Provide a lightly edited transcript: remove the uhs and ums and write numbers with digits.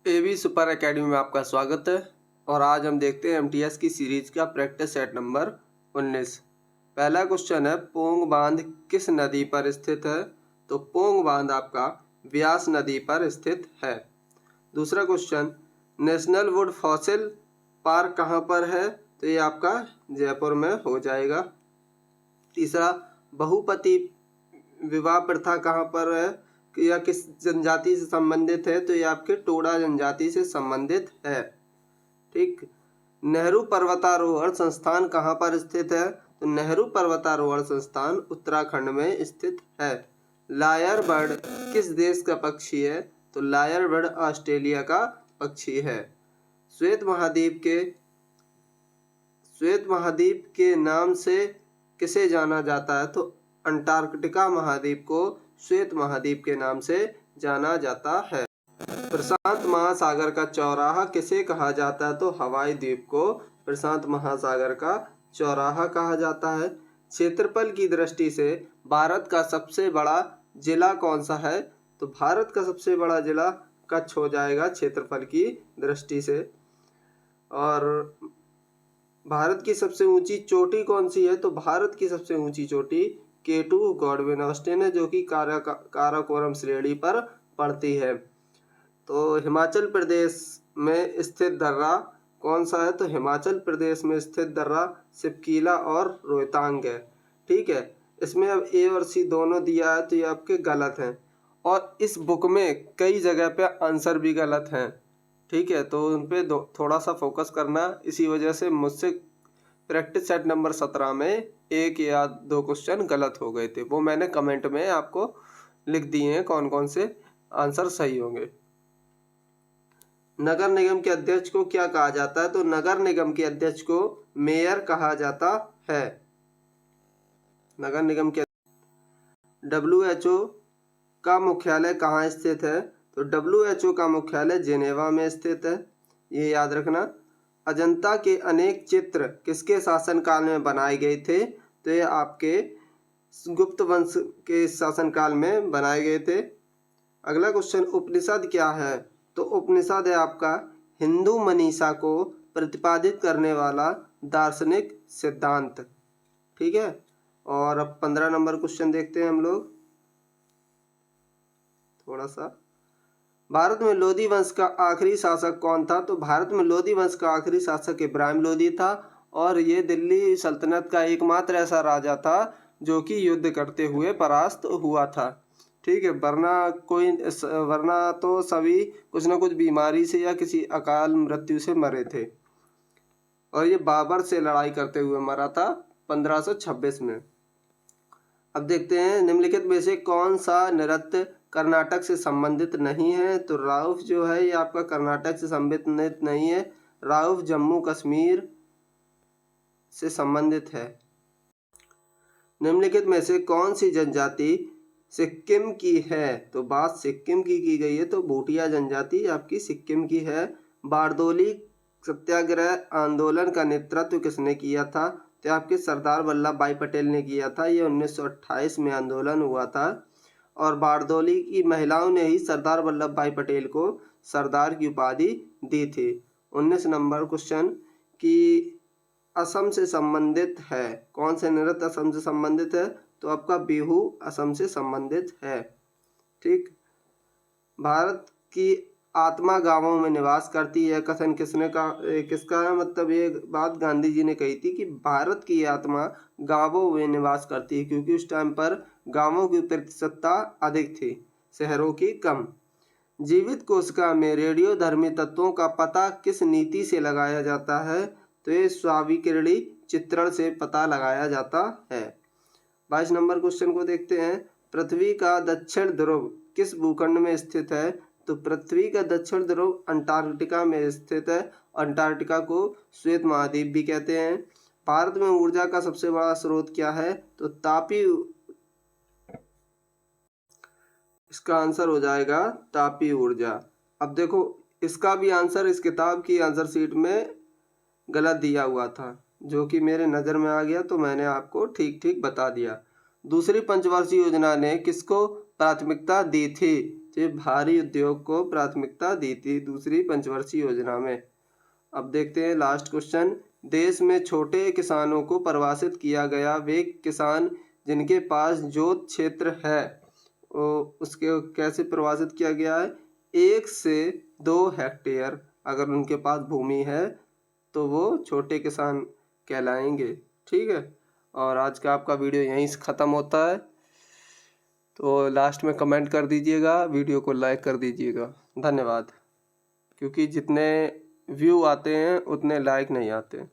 AB super academy में आपका स्वागत है। और आज हम देखते हैं एमटीएस की सीरीज का प्रैक्टिस सेट नंबर 19। पहला क्वेश्चन है, पोंग बांध किस नदी पर स्थित है? तो पोंग बांध आपका व्यास नदी पर स्थित है। दूसरा question, national would fossil park कहाँ पर है? तो ये आपका जयपुर में हो जाएगा। तीसरा, बहुपति विवाह प्रथा कहाँ पर है या किस जनजाति से संबंधित है? तो ये आपके टोडा जनजाति से संबंधित है। ठीक। नेहरू पर्वतारोहण संस्थान कहाँ पर स्थित है? तो नेहरू पर्वतारोहण संस्थान उत्तराखंड में स्थित है। लायर बर्ड किस देश का पक्षी है? तो लायर बर्ड ऑस्ट्रेलिया का पक्षी है। श्वेत महाद्वीप के नाम से किसे जाना जाता है? तो अंटार्कटिका महाद्वीप को श्वेत महाद्वीप के नाम से जाना जाता है। प्रशांत महासागर का चौराहा किसे कहा जाता है? तो हवाई द्वीप को प्रशांत महासागर का चौराहा कहा जाता है। क्षेत्रफल की दृष्टि से भारत का सबसे बड़ा जिला कौन सा है? तो भारत का सबसे बड़ा जिला कच्छ हो जाएगा क्षेत्रफल की दृष्टि से। और भारत की सबसे ऊंची चोटी कौन सी है? तो भारत की सबसे ऊंची चोटी K2 गॉडविन ऑस्टिन है, जो कि काराकोरम श्रेणी पर पड़ती है। तो हिमाचल प्रदेश में स्थित दर्रा कौन सा है? तो हिमाचल प्रदेश में स्थित दर्रा सिपकीला और रोहतांग है। ठीक है, इसमें अब ए और सी दोनों दिया है तो ये आपके गलत हैं, और इस बुक में कई जगह पे आंसर भी गलत हैं। ठीक है, तो उन पे थोड़ा सा फोकस करना। इसी वजह से मुझसे प्रैक्टिस सेट नंबर 17 में एक या दो क्वेश्चन गलत हो गए थे, वो मैंने कमेंट में आपको लिख दिए हैं कौन कौन से आंसर सही होंगे। नगर निगम के अध्यक्ष को क्या कहा जाता है? तो नगर निगम के अध्यक्ष को मेयर कहा जाता है। नगर निगम के WHO का मुख्यालय कहाँ स्थित है? तो WHO का मुख्यालय जेनेवा में स्थित है, ये याद रखना। अजंता के अनेक चित्र किसके शासनकाल में बनाए गए थे? तो ये आपके गुप्त वंश के शासनकाल में बनाए गए थे। अगला क्वेश्चन, उपनिषद क्या है? तो उपनिषद है आपका हिंदू मनीषा को प्रतिपादित करने वाला दार्शनिक सिद्धांत। ठीक है, और अब 15 नंबर क्वेश्चन देखते हैं हम लोग थोड़ा सा। भारत में लोधी वंश का आखिरी शासक कौन था? तो भारत में लोधी वंश का आखिरी शासक इब्राहिम लोधी था, और ये दिल्ली सल्तनत का एकमात्र ऐसा राजा था जो कि युद्ध करते हुए परास्त हुआ था। ठीक है, वरना तो सभी कुछ न कुछ बीमारी से या किसी अकाल मृत्यु से मरे थे, और ये बाबर से लड़ाई करते हुए मरा था 1526 में। अब देखते हैं, निम्नलिखित में से कौन सा नृत्य कर्नाटक से संबंधित नहीं है? तो राउफ जो है ये आपका कर्नाटक से संबंधित नहीं है, राउफ जम्मू कश्मीर से संबंधित है। निम्नलिखित में से कौन सी जनजाति सिक्किम की है? तो बात सिक्किम की गई है, तो भूटिया जनजाति आपकी सिक्किम की है। बारदोली सत्याग्रह आंदोलन का नेतृत्व किसने किया था? तो आपके सरदार वल्लभ भाई पटेल ने किया था। ये 1928 में आंदोलन हुआ था, और बारदोली की महिलाओं ने ही सरदार वल्लभ भाई पटेल को सरदार की उपाधि दी थी। 19 नंबर क्वेश्चन कि असम से संबंधित है, कौन से नृत्य असम से संबंधित है? तो आपका बिहू असम से संबंधित है। ठीक। भारत की आत्मा गांवों में निवास करती है, कथन किसका है? मतलब ये बात गांधी जी ने कही थी कि भारत की आत्मा गांवों में निवास करती है, क्योंकि उस टाइम पर गांवों की प्रतिशतता अधिक थी, शहरों की कम। जीवित कोशिका में रेडियोधर्मी तत्वों का पता किस नीति से लगाया जाता है? तो ये स्वाभिकिरणी चित्रण से पता लगाया जाता है। 22 नंबर क्वेश्चन को देखते हैं, पृथ्वी का दक्षिण ध्रुव किस भूखंड में स्थित है? तो पृथ्वी का दक्षिण ध्रुव अंटार्कटिका में स्थित है। अंटार्कटिका को श्वेत महाद्वीप भी कहते हैं। भारत में ऊर्जा का सबसे बड़ा स्रोत क्या है? तो तापी, इसका आंसर हो जाएगा तापी ऊर्जा। अब देखो, इसका भी आंसर इस किताब की आंसर शीट में गलत दिया हुआ था, जो कि मेरे नज़र में आ गया, तो मैंने आपको ठीक ठीक बता दिया। दूसरी पंचवर्षीय योजना ने किसको प्राथमिकता दी थी? ये भारी उद्योग को प्राथमिकता दी थी दूसरी पंचवर्षीय योजना में। अब देखते हैं लास्ट क्वेश्चन। देश में छोटे किसानों को परिभाषित किया गया। वे किसान जिनके पास जोत क्षेत्र है, उसके कैसे परिभाषित किया गया है? 1 से 2 हेक्टेयर अगर उनके पास भूमि है तो वो छोटे किसान कहलाएंगे। ठीक है, और आज का आपका वीडियो यहीं से ख़त्म होता है। तो लास्ट में कमेंट कर दीजिएगा, वीडियो को लाइक कर दीजिएगा। धन्यवाद। क्योंकि जितने व्यू आते हैं उतने लाइक नहीं आते।